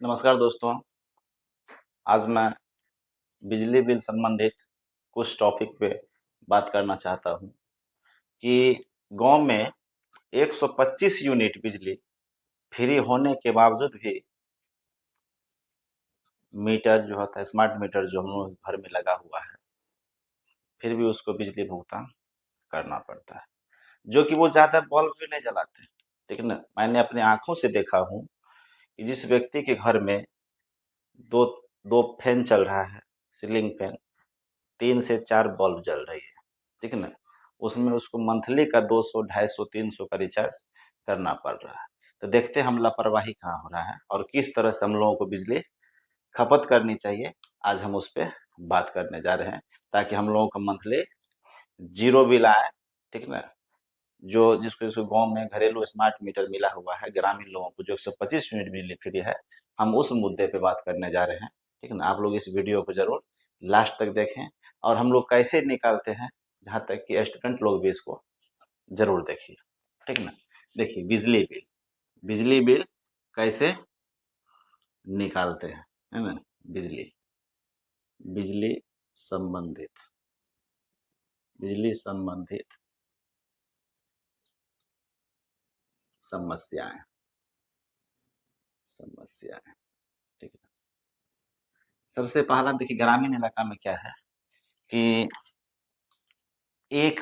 नमस्कार दोस्तों। आज मैं बिजली बिल संबंधित कुछ टॉपिक पे बात करना चाहता हूँ कि गांव में 125 यूनिट बिजली फ्री होने के बावजूद भी मीटर जो होता है, स्मार्ट मीटर जो हम लोग के घर में लगा हुआ है, फिर भी उसको बिजली भुगतान करना पड़ता है, जो कि वो ज़्यादा बल्ब भी नहीं जलाते। ठीक है ना। मैंने अपने आंखों से देखा हूँ कि जिस व्यक्ति के घर में दो दो फैन चल रहा है, सीलिंग फैन, 3 से 4 बल्ब जल रही है। ठीक है ना। उसमें उसको मंथली का 200, 250, 300 का रिचार्ज करना पड़ रहा है। तो देखते हैं हम लापरवाही कहाँ हो रहा है और किस तरह से हम लोगों को बिजली खपत करनी चाहिए। आज हम उस पर बात करने जा रहे हैं ताकि हम लोगों को मंथली जीरो बिल आए। ठीक ना। जो जिसको जिसको गांव में घरेलू स्मार्ट मीटर मिला हुआ है, ग्रामीण लोगों को जो 125 यूनिट बिजली फ्री है, हम उस मुद्दे पे बात करने जा रहे हैं। ठीक है ना। आप लोग इस वीडियो को जरूर लास्ट तक देखें और हम लोग कैसे निकालते हैं, जहाँ तक कि स्टूडेंट लोग भी इसको जरूर देखिए। ठीक है ना। देखिए बिजली बिल कैसे निकालते हैं, है ना। बिजली बिजली संबंधित बिजली संबंधित समस्याएं समस्याएं। ठीक है। सबसे पहला देखिए, ग्रामीण इलाका में क्या है कि एक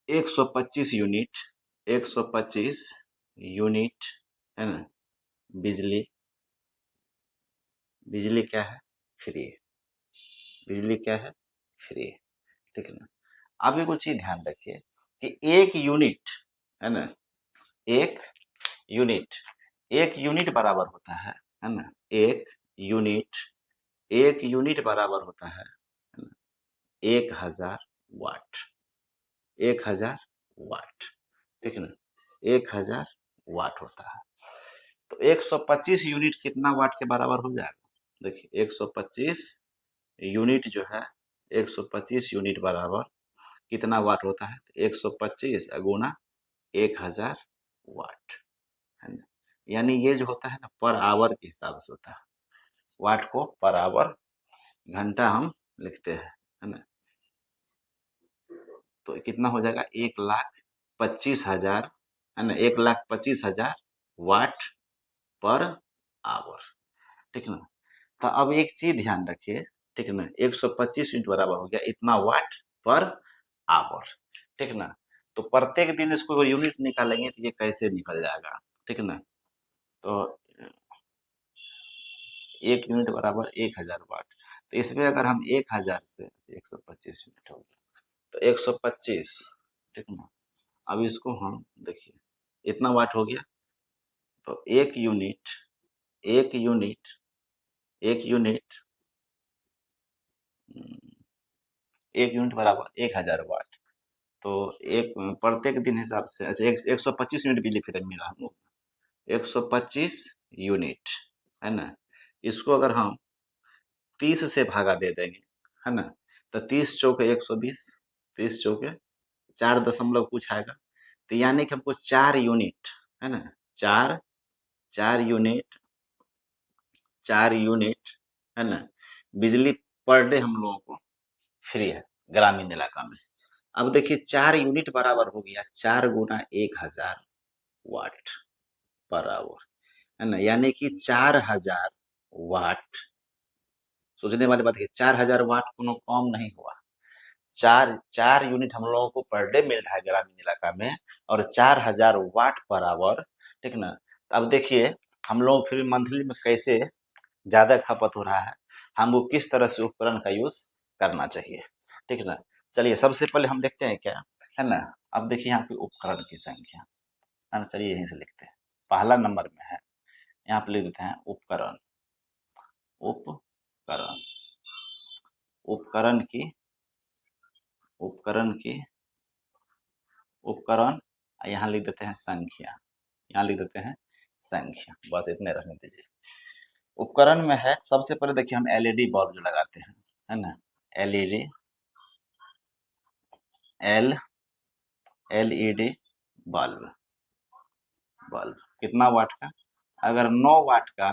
125 यूनिट 125 यूनिट, है ना, बिजली बिजली क्या है, फ्री है। बिजली क्या है, फ्री है। ठीक है ना। आप एक चीज ध्यान रखिए कि एक यूनिट, है ना, एक यूनिट एक यूनिट बराबर होता है ना। यूनिट एक यूनिट बराबर होता है ना, 1000 वाट। 1000 वाट। ठीक है ना। 1000 वाट होता है। तो 125 यूनिट कितना वाट के बराबर हो जाएगा? देखिए 125 यूनिट जो है, 125 यूनिट बराबर कितना वाट होता है? 125 गुना 1000 वाट, है ना। यानी ये जो होता है ना, पर आवर के हिसाब से होता है। वाट को पर आवर, घंटा हम लिखते हैं, है ना। तो कितना हो जाएगा? 1,25,000, है ना, 1,25,000 वाट पर आवर। ठीक है ना। तो अब एक चीज ध्यान रखिए। ठीक है ना। 125 यूनिट बराबर हो गया इतना वाट पर आवर। ठीक है ना। तो प्रत्येक दिन इसको अगर यूनिट निकालेंगे तो ये कैसे निकल जाएगा? ठीक है ना। तो 1 यूनिट बराबर 1,000 वाट। तो इसमें अगर हम 1,000 से 125 यूनिट हो गया तो 125। ठीक है ना। अब इसको हम देखिए इतना वाट हो गया। तो एक यूनिट एक यूनिट एक यूनिट बराबर 1,000 वाट। तो एक प्रत्येक दिन हिसाब से, अच्छा, 125 यूनिट बिजली फिर मिला हम लोग, 125 यूनिट, है ना। इसको अगर हम 30 से भागा दे देंगे, है ना, तो 30 चौके 120, 30 चौके 4 दशमलव कुछ आएगा। तो यानी कि हमको 4 यूनिट, है ना, चार चार यूनिट 4 यूनिट, है ना, बिजली पर डे हम लोगों को फ्री है ग्रामीण इलाका में। अब देखिए 4 यूनिट बराबर हो गया 4 गुना 1000 वाट पर आवर, है ना। यानी कि 4,000 वाट। सोचने वाली बात है, 4,000 वाट कोनो कम नहीं हुआ। चार चार यूनिट हम लोगों को पर डे मिल रहा है ग्रामीण इलाका में, और 4,000 वाट पर आवर। ठीक ना। अब देखिए हम लोग फिर मंथली में कैसे ज्यादा खपत हो रहा है, हमको किस तरह से उपकरण का यूज करना चाहिए। ठीक है ना। चलिए सबसे पहले हम देखते हैं क्या, है ना। अब देखिए यहाँ पे उपकरण की संख्या, है ना। चलिए यहीं से लिखते हैं, पहला नंबर में है, यहाँ पे लिख देते हैं उपकरण। उपकरण उपकरण की उपकरण की उपकरण, यहाँ लिख देते हैं संख्या। यहाँ लिख देते हैं संख्या, बस इतने रहने दीजिए। उपकरण में है, सबसे पहले देखिए हम एलईडी बल्ब जो लगाते हैं, है ना, LED L LED bulb bulb कितना वाट का? अगर 9 वाट का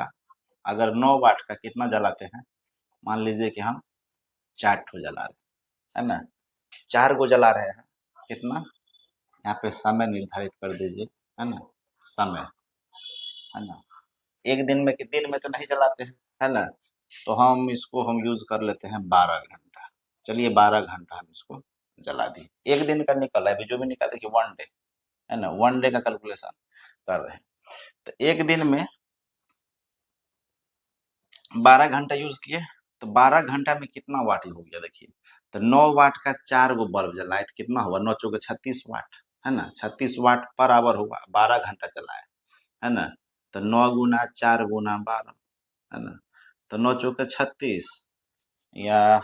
अगर 9 वाट का कितना जलाते हैं, मान लीजिए कि हम 4 ठो जला रहे हैं, है ना, 4 गो जला रहे हैं, कितना, यहाँ पे समय निर्धारित कर दीजिए, है ना, समय, है ना, एक दिन में, कि दिन में तो नहीं जलाते हैं, है ना, तो हम इसको हम यूज कर लेते हैं 12 घंटा। चलिए 12 घंटा हम इसको जला दिए, एक दिन का निकल है, अभी जो भी निकला देखिए 1 डे, है ना, 1 डे का कैलकुलेशन कर रहे हैं। तो एक दिन में 12 घंटा यूज किए, तो 12 घंटा में कितना वाट हो गया देखिए, तो 9 वाट का 4 गो बल्ब जलाए तो कितना हुआ, 9 चौके 36 वाट, है ना, 36 वाट पर आवर हुआ, 12 घंटा चलाए, है ना, तो 9 गुना 4 गुना 12, है ना, तो 9 चौके 36, या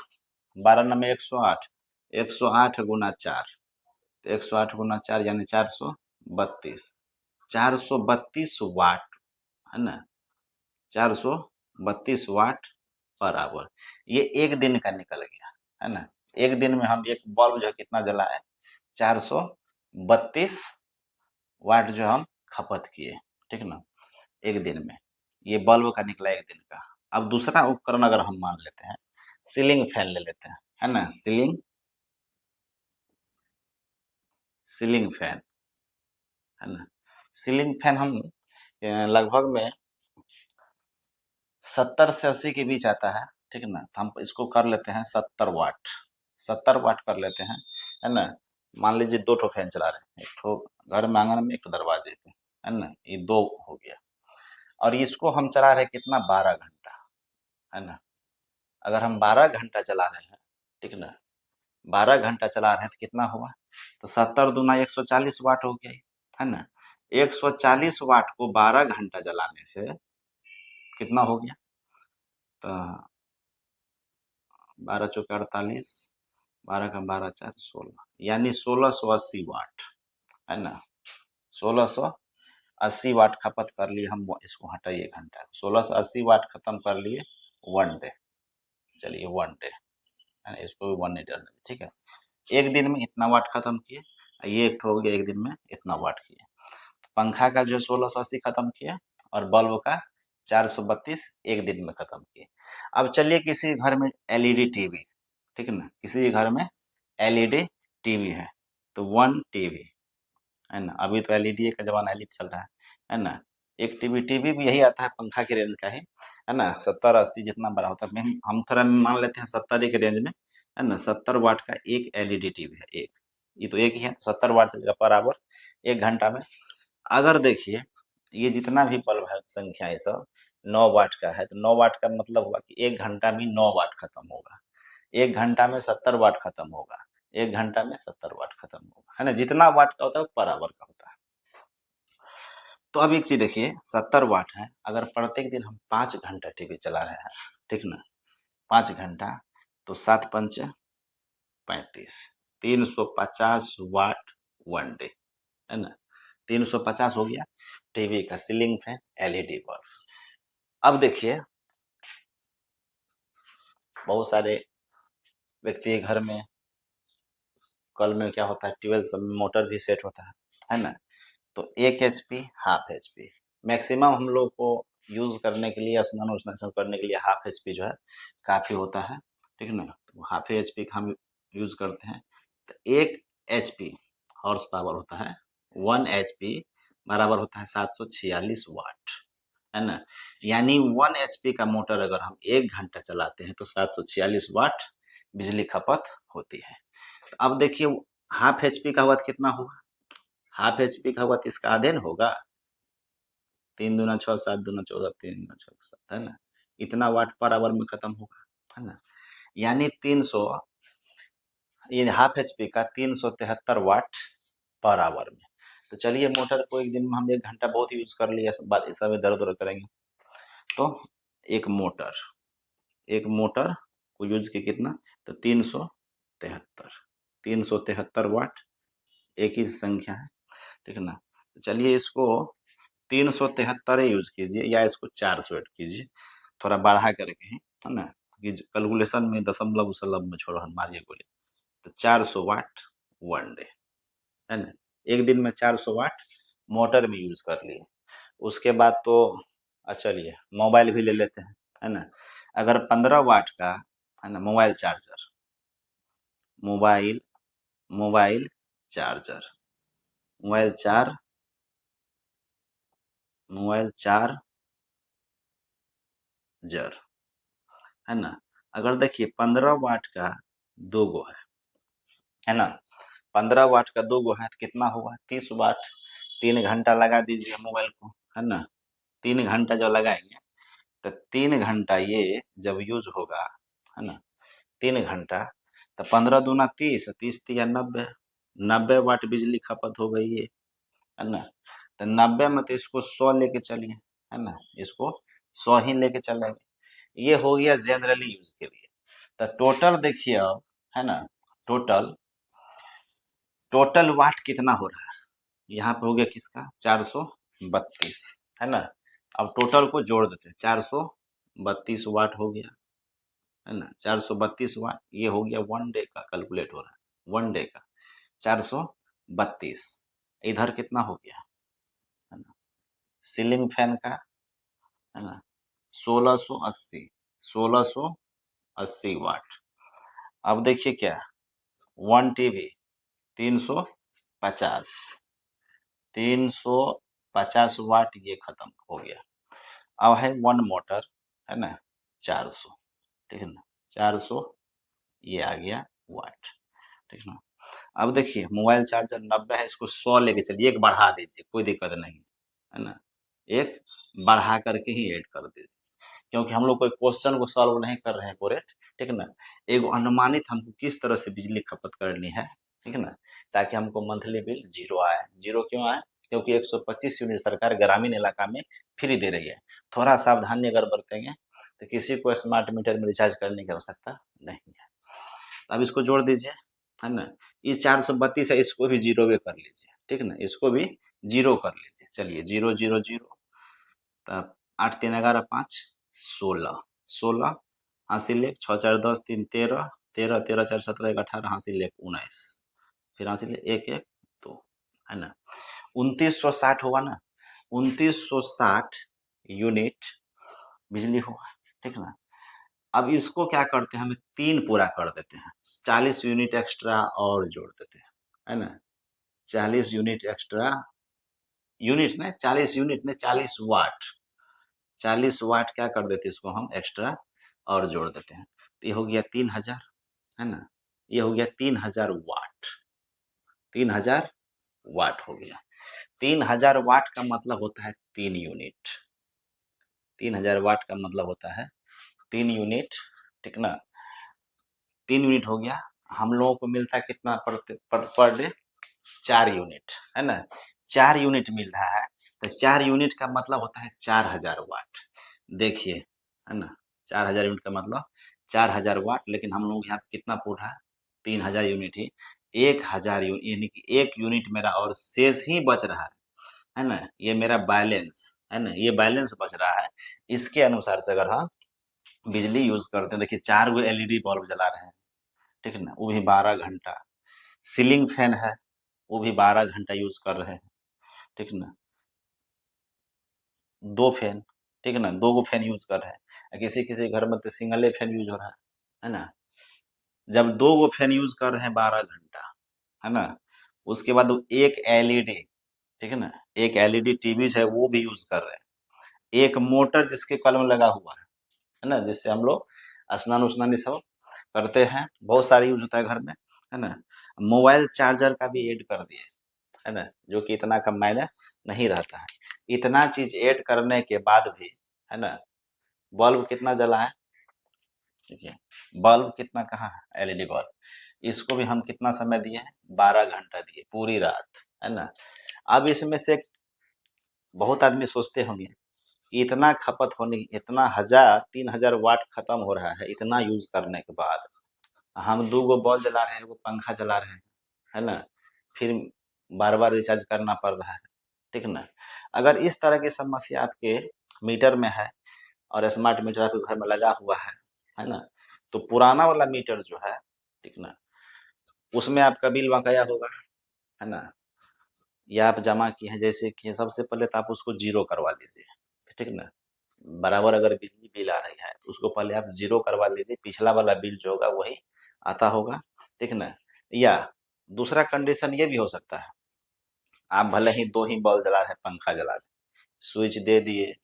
12 नंबर 108, 108 गुना 4, तो 108 गुना 4 यानी 432, 432 वाट, है ना, 432 वाट पर आवर, ये एक दिन का निकल गया, है ना, एक दिन में हम एक बल्ब जो है कितना जलाए, 432 वाट जो हम खपत किए, ठीक ना, एक दिन में, ये बल्ब का निकला एक दिन का। अब दूसरा उपकरण अगर हम मान लेते हैं, सीलिंग फैन ले लेते हैं, है ना, सीलिंग फैन, है ना, सीलिंग फैन हम लगभग में 70 से 80 के बीच आता है, ठीक है ना, तो हम इसको कर लेते हैं 70 वाट, 70 वाट कर लेते हैं, है ना, मान लीजिए 2 ठो फैन चला रहे हैं, एक ठो घर में आंगन में, एक ठो दरवाजे पे, है ना, ये 2 हो गया, और इसको हम चला रहे हैं कितना, 12 घंटा, है ना, अगर हम 12 घंटा चला रहे हैं, ठीक है ना, 12 घंटा चला रहे हैं तो कितना हुआ, तो 70 दूना 140 वाट हो गया, है ना, 140 वाट को 12 घंटा जलाने से कितना हो गया, तो 12 चौके 48, 12 का 12 4 16, यानी 1680 वाट, है ना, 1680 वाट खपत कर लिए हम, इसको हटाइए घंटा, 1680 वाट खत्म कर लिए 1 डे, चलिए 1 डे, है ना, इसको भी 1 डे डाल, ठीक है, एक दिन में इतना वाट खत्म किए, ये एक हो गया, एक दिन में इतना वाट किए, पंखा का जो 1680 खत्म किया, और बल्ब का 432 एक दिन में खत्म किए। अब चलिए किसी घर में एलईडी टीवी, ठीक है ना, किसी घर में एलईडी टीवी है, तो 1 टीवी, है ना, अभी तो एलईडी का जमाना, एलईडी चल रहा है ना, एक टीवी, टीवी भी यही आता है पंखा के रेंज का ही, है ना, 70-80 जितना बड़ा होता है, हम थोड़ा मान लेते हैं 70 के रेंज में, है ना, 70 वाट का एक एलईडी टीवी है, एक, ये तो एक ही है, 70 वाट चलेगा पर आवर, एक घंटा में। अगर देखिए ये जितना भी बल्ब है संख्या, ये सब 9 वाट का है, तो 9 वाट का मतलब हुआ कि एक घंटा में 9 वाट खत्म होगा, एक घंटा में 70 वाट खत्म होगा, एक घंटा में 70 वाट खत्म होगा, है ना, जितना वाट का होता है वो पर आवर का होता है। तो अब एक चीज देखिए, 70 वाट है, अगर प्रत्येक दिन हम 5 घंटा टीवी चला रहे हैं, ठीक ना, 5 घंटा, तो 7 पंचे 35, 350 वाट 1 डे, है ना, 350 हो गया टीवी का, सीलिंग फैन, एलईडी बल्ब। अब देखिए बहुत सारे व्यक्ति के घर में, कल में क्या होता है, ट्वेल्व सब में मोटर भी सेट होता है ना, तो 1 HP, हाफ HP, मैक्सिमम हम लोग को यूज करने के लिए, स्नान उस्नान सब करने के लिए हाफ HP जो है काफी होता है, ठीक है ना, तो हाफ HP का हम यूज करते हैं, तो 1 HP हॉर्स पावर होता है, 1 HP बराबर होता है 746 वाट, है ना, यानी 1 HP का मोटर अगर हम 1 घंटा चलाते हैं तो 746 वाट बिजली खपत होती है। तो अब देखिए हाफ HP का हुआ तो कितना हुआ, हाफ HP का हुआ तो इसका आधे न होगा, 3 दूना 6, 7 दूना 14, 3 दूना 6 7, है ना, इतना वाट पर आवर में खत्म होगा, है ना, यानी 300, ये हाफ HP का 373 वाट पर आवर में। तो चलिए मोटर को एक दिन में हम 1 घंटा बहुत यूज कर लिया, सब बात इस समय दर्द करेंगे, तो एक मोटर को यूज के कितना, तो 373 वाट, एक ही संख्या है, ठीक है ना, तो चलिए इसको 373 यूज कीजिए, या इसको 400 ऐड कीजिए, थोड़ा बढ़ा करके, है ना, कि कैलकुलेशन में दशमलव उसलभ में छोड़ मारिए गोली, तो 400 वाट 1 डे, है ना, एक दिन में 400 वाट मोटर में यूज कर लिए। उसके बाद तो चलिए मोबाइल भी ले लेते हैं, है ना। अगर 15 वाट का, है ना, mobile charger, mobile mobile charger, mobile चार मोबाइल चार्जर, है ना। अगर देखिए 15 वाट का 2 गो है ना, 15 वाट का 2 गो है तो कितना हुआ, 30 वाट। 3 घंटा लगा दीजिए मोबाइल को, है ना। 3 घंटा जो लगाएंगे तो 3 घंटा ये जब यूज होगा, है ना, 3 घंटा, तो 15 दूना 30, 30 या 90, 90 वाट बिजली खपत हो गई ये, है ना। तो 90 में तो इसको 100 लेके चलिए, है ना, इसको 100 ही लेके चलेंगे। ये हो गया जनरली यूज के लिए। तो टोटल देखिए अब, है ना, टोटल टोटल वाट कितना हो रहा है, यहाँ पे हो गया किसका 432, है ना। अब टोटल को जोड़ देते हैं, 432 वाट हो गया, है ना। 432 वाट ये हो गया 1 डे का, कैलकुलेट हो रहा है 1 डे का 432। इधर कितना हो गया, है ना, सीलिंग फैन का, है ना, 1680, 1680 वाट। अब देखिए क्या, 1 टीवी 350, 350 वाट ये खत्म हो गया। अब है 1 मोटर, है ना, 400, ठीक है ना, 400 ये आ गया वाट, ठीक है ना। अब देखिए मोबाइल चार्जर 90 है, इसको 100 लेके चलिए, एक बढ़ा दीजिए, कोई दिक्कत नहीं, है ना, एक बढ़ा करके ही ऐड कर दीजिए, क्योंकि हम लोग कोई क्वेश्चन को सॉल्व नहीं कर रहे हैं पूरे, ठीक है ना। एक अनुमानित हमको किस तरह से बिजली खपत करनी है, ठीक है ना, ताकि हमको मंथली बिल जीरो आए। जीरो क्यों आए, क्योंकि 125 यूनिट सरकार ग्रामीण इलाका में फ्री दे रही है। थोड़ा सावधानी अगर बरतेंगे तो किसी को स्मार्ट मीटर में रिचार्ज करने की आवश्यकता नहीं है। अब इसको जोड़ दीजिए, है ना, ये 432 है, इसको भी जीरो भी कर लीजिए, ठीक है ना, इसको भी जीरो कर लीजिए। चलिए 0 0 0, तब 8 3 11 5, 16, 16 हासिल 1, 6 4 10 3 13, 13 13 4 17 1 18 हासिल 1 19, फिर हासिल 1 1 2, है ना। 2960 हुआ ना, 2960 यूनिट बिजली हुआ, ठीक है ना। अब इसको क्या करते हैं, हमें 3 पूरा कर देते हैं, 40 यूनिट एक्स्ट्रा और जोड़ देते हैं, है ना। 40 यूनिट एक्स्ट्रा, यूनिट ने 40 यूनिट ने 40 वाट, 40 वाट क्या कर देते हैं, इसको हम एक्स्ट्रा और जोड़ देते हैं, तो ये हो गया 3000, है ना, ये हो गया 3000 वाट, 3000 वाट हो गया। 3000 वाट का मतलब होता है 3 यूनिट, 3000 वाट का मतलब होता है 3 यूनिट, ठीक ना। 3 यूनिट हो गया, हम लोगों को मिलता है कितना पर डे, 4 यूनिट, है ना। 4 यूनिट मिल रहा है, तो 4 यूनिट का मतलब होता है 4000 वाट। देखिए, है ना, 4000 यूनिट का मतलब 4000 वाट, लेकिन हम लोग यहाँ पे कितना पूछ रहा है, 3000 यूनिट ही, 1000 यूनिट, यानी कि 1 यूनिट मेरा और शेष ही बच रहा है ना, ये मेरा बैलेंस, है ना, ये बैलेंस बच रहा है। इसके अनुसार से अगर हम बिजली यूज करते हैं, देखिए 4 गो एलईडी बल्ब जला रहे हैं, ठीक है ना, वो भी 12 घंटा। सीलिंग फैन है, वो भी 12 घंटा यूज कर रहे हैं, ठीक है ना। 2 फैन, ठीक है ना, 2 गो फैन यूज कर रहे हैं, किसी किसी घर में तो सिंगल फैन यूज हो रहा है ना। जब 2 गो फैन यूज कर रहे हैं 12 घंटा, है ना, उसके बाद वो एक एलईडी, ठीक है ना, एक एलईडी टीवी है वो भी यूज कर रहे हैं, एक मोटर जिसके कल में लगा हुआ है ना, जिससे हम लोग स्नान उस्नान ये सब करते हैं, बहुत सारी यूज होता है घर में, है ना। मोबाइल चार्जर का भी ऐड कर दिए, है ना, जो कि इतना कम मायने नहीं रहता है। इतना चीज ऐड करने के बाद भी, है ना, बल्ब कितना जला है, देखिए बल्ब कितना कहाँ है, एलईडी बल्ब, इसको भी हम कितना समय दिए हैं, 12 घंटा दिए, पूरी रात, है ना। अब इसमें से बहुत आदमी सोचते होंगे, इतना खपत होने, इतना 1000 3000 वाट खत्म हो रहा है, इतना यूज करने के बाद हम 2 गो बल्ब जला रहे हैं, वो पंखा चला रहे हैं, है ना, फिर बार बार रिचार्ज करना पड़ रहा है, ठीक है ना। अगर इस तरह की समस्या आपके मीटर में है और स्मार्ट मीटर आपके घर में लगा हुआ है ना, तो पुराना वाला मीटर जो है, ठीक ना, उसमें आपका बिल बकाया होगा, है ना, या आप जमा किए हैं जैसे कि सबसे पहले तो आप उसको जीरो करवा लीजिए, ठीक ना। बराबर अगर बिजली बिल आ रही है तो उसको पहले आप ज़ीरो करवा लीजिए, पिछला वाला बिल जो होगा वही आता होगा, ठीक ना? या दूसरा कंडीशन ये भी हो सकता है, आप भले ही 2 ही बल्ब जला रहे हैं, पंखा जला रहे हैं, स्विच दे दिए,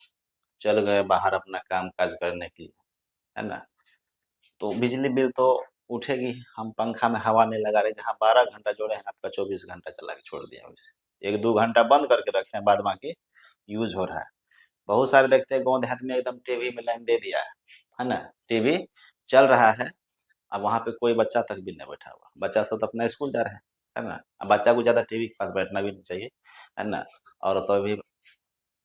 चल गए बाहर अपना काम-काज करने के लिए, है ना? तो बिजली बिल तो उठेगी, हम पंखा में हवा नहीं लगा रहे, जहाँ 12 घंटा जोड़े हैं आपका 24 घंटा चला के छोड़ दिया वैसे। 1-2 घंटा बंद करके रखे हैं, बाद बाकी यूज़ हो रहा है। बहुत सारे देखते हैं गाँव देहात में एकदम टीवी में लाइन दे दिया है ना? टीवी चल रहा है, अब वहाँ पे कोई बच्चा तक भी नहीं बैठा हुआ, बच्चा सब तो अपना स्कूल जा रहे हैं, है ना? अब बच्चा को ज़्यादा टीवी के पास बैठना भी नहीं चाहिए, है ना? और सभी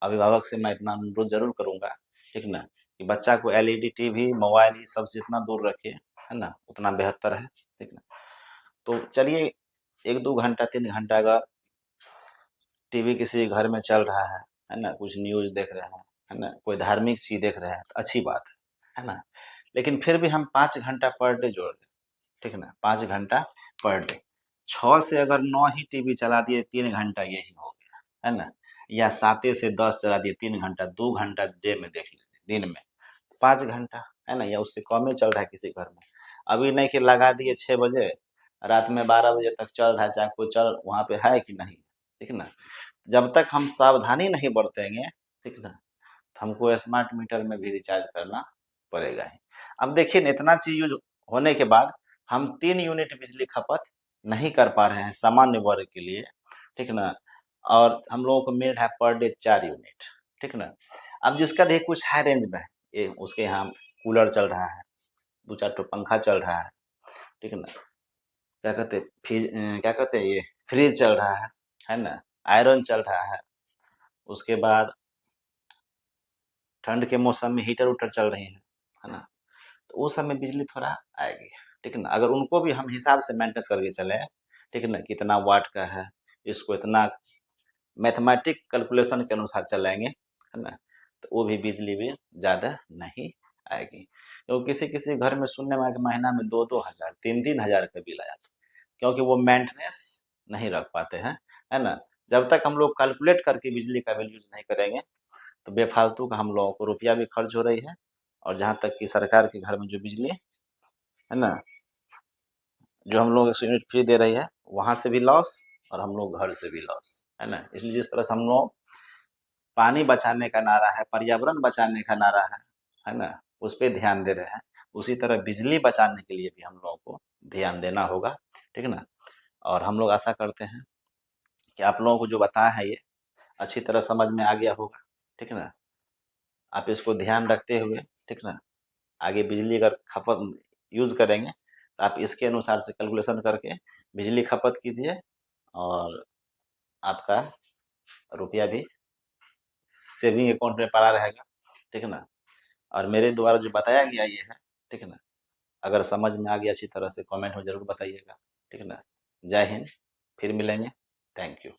अभिभावक से मैं इतना अनुरोध ज़रूर करूँगा, ठीक ना? कि बच्चा को एलईडी टीवी, मोबाइल ये सब से इतना दूर रखिए, है ना? उतना बेहतर है, ठीक ना? तो चलिए 1-2 घंटा, 3 घंटा अगर टीवी किसी घर में चल रहा है ना? कुछ न्यूज़ देख रहे हैं, है ना? कोई धार्मिक चीज़ देख रहे हैं, तो अच्छी बात है ना? लेकिन फिर भी हम 5 घंटा पर डे जोड़ दें, ठीक है ना? 5 घंटा पर डे, 6 से अगर 9 ही टीवी चला दिए, 3 घंटा यही हो गया, है ना? या 7 से 10 चला दिए, 3 घंटा, 2 घंटा डे में देख लीजिए, दिन में 5 घंटा, है ना? या उससे कम ही चल रहा है किसी घर में। अभी नहीं कि लगा दिए 6 बजे, रात में 12 बजे तक चल रहा है, चाहे कोई चल वहाँ पे है कि नहीं, ठीक ना? जब तक हम सावधानी नहीं बरतेंगे, ठीक ना, तो हमको स्मार्ट मीटर में भी रिचार्ज करना पड़ेगा ही। अब देखिए न, इतना चीज़ यूज़ होने के बाद हम 3 यूनिट बिजली खपत नहीं कर पा रहे हैं सामान्य वर्ग के लिए, ठीक ना? और हम लोगों को मिल रहा है पर डे 4 यूनिट, ठीक ना? अब जिसका देखिए कुछ हाई रेंज में है, ये उसके यहाँ कूलर चल रहा है, 2-4 ठो पंखा चल रहा है, ठीक ना? क्या कहते हैं ये फ्रिज चल रहा है ना? आयरन चल रहा है, उसके बाद ठंड के मौसम में हीटर-उटर चल रही है ना? तो उस समय बिजली थोड़ा आएगी, ठीक है ना? अगर उनको भी हम हिसाब से मेंटेनेंस करके चलें, ठीक है ना? कितना वाट का है, इसको इतना मैथमेटिक कैलकुलेशन के अनुसार चलाएँगे, है ना? तो वो भी बिजली बिल ज़्यादा नहीं आएगी। तो किसी-किसी घर में सुनने में आया कि महीना में 2-2 हज़ार, 3-3 हज़ार का बिल आया था, क्योंकि वो मेंटेनेंस नहीं रख पाते हैं, है ना? जब तक हम लोग कैलकुलेट करके बिजली का बिल यूज़ नहीं करेंगे, तो बेफालतू का हम लोगों को रुपया भी खर्च हो रही है, और जहाँ तक कि सरकार के घर में जो बिजली है ना, जो हम लोग 100 यूनिट फ्री दे रही है, वहाँ से भी लॉस और हम लोग घर से भी लॉस, है ना? इसलिए जिस तरह से हम लोग पानी बचाने का नारा है, पर्यावरण बचाने का नारा है ना? उस पे ध्यान दे रहे हैं, उसी तरह बिजली बचाने के लिए भी हम लोगों को ध्यान देना होगा, ठीक है ना? और हम लोग आशा करते हैं कि आप लोगों को जो बताया है ये अच्छी तरह समझ में आ गया होगा, ठीक है ना? आप इसको ध्यान रखते हुए, ठीक ना, आगे बिजली अगर खपत यूज़ करेंगे, तो आप इसके अनुसार से कैलकुलेशन करके बिजली खपत कीजिए, और आपका रुपया भी सेविंग अकाउंट में पड़ा रहेगा, ठीक है ना? और मेरे द्वारा जो बताया गया ये है, ठीक है ना? अगर समझ में आ गया अच्छी तरह से कमेंट में ज़रूर बताइएगा, ठीक है ना? जय हिंद, फिर मिलेंगे, थैंक यू।